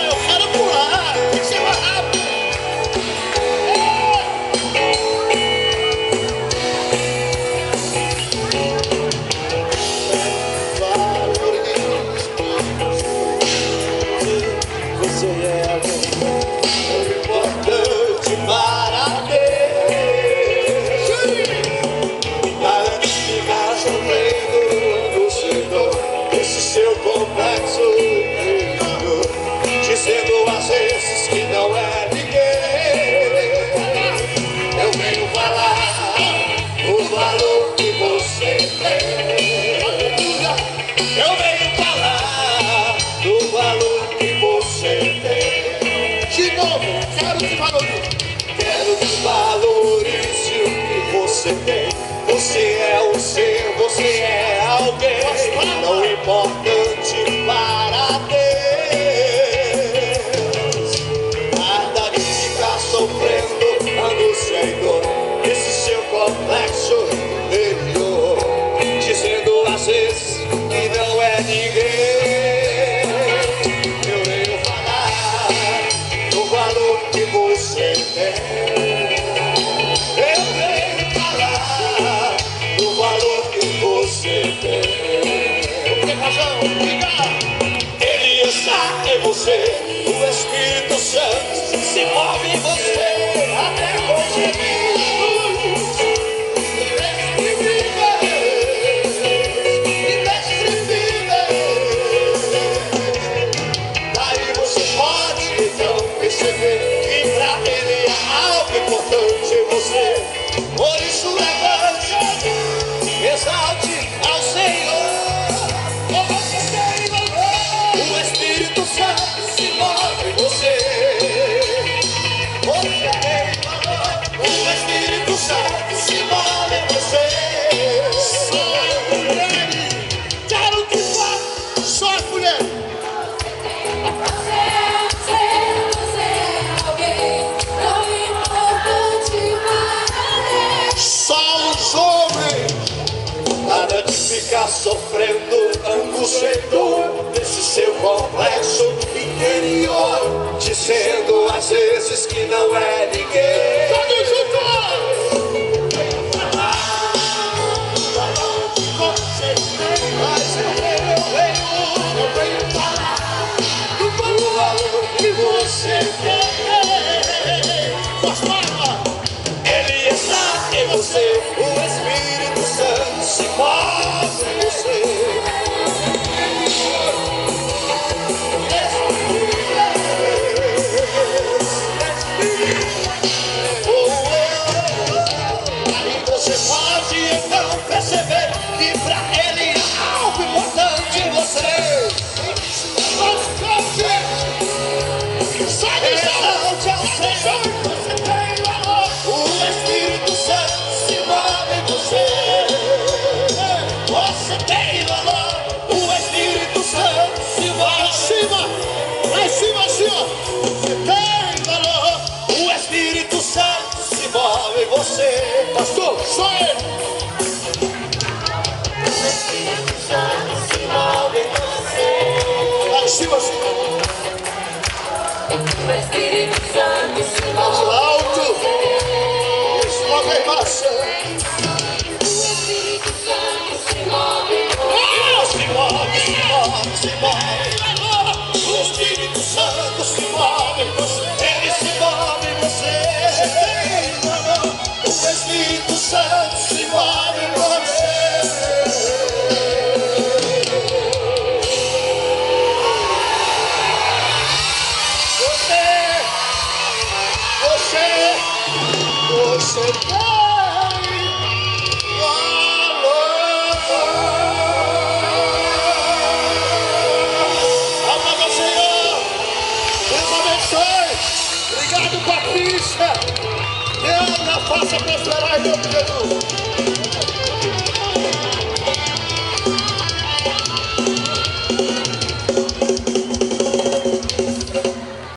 eu quero pular. Tem que ser mais rápido. Você é importante para Deus. Para de ficar sofrendo no Senhor, esse seu complexo, dizendo às vezes que não é ninguém. Eu venho falar o valor que você tem. Eu venho falar do valor que você tem. De novo, quero que valorize. Quero que valorize o que você tem. Você é um ser, você é alguém tão importante para Deus. Nada de ficar sofrendo, angústia e dor, esse seu complexo interior, dizendo às vezes que não é ninguém. Eu venho falar do valor que você tem. Eu venho falar do valor que você tem. Por que razão? Diga! Ele está em você, o Espírito Santo se move em você até conseguir. Daí você pode então perceber que pra ele há algo importante em você. Por isso levante, exalte ao Senhor. Você tem valor. O Espírito Santo se move em você. Você tem valor. O Espírito Santo se move em você. Só a mulher, quero que vá. Só a mulher. Só os homens. Nada de ficar sofrendo, angústia e dor, desse seu complexo interior, dizendo às vezes que não é ninguém. Todos juntos! Venho falar do valor que você tem. Mas eu venho falar do valor que você tem. Gostosa! Ele está em você, o Espírito Santo se move em você. Aí você pode então perceber que pra ele há algo importante em você. Sai do chão, você tem valor. O Espírito Santo se move em você. Você tem valor. O Espírito Santo se move lá em cima, assim, ó. Você tem valor. O Espírito Santo se move em você. Pastor, só ele. O Espírito Santo se move em você. Lá em cima, assim. O Espírito Santo se move alto. Se move em massa. O Espírito Santo se move. Se move, se move, se move. O Espírito Santo se move em você. Ele se move em você. O Espírito Santo se move em você. Você tem valor. Amado ao Senhor, Deus abençoe. Obrigado, Patrícia. Deus a faça prosperar em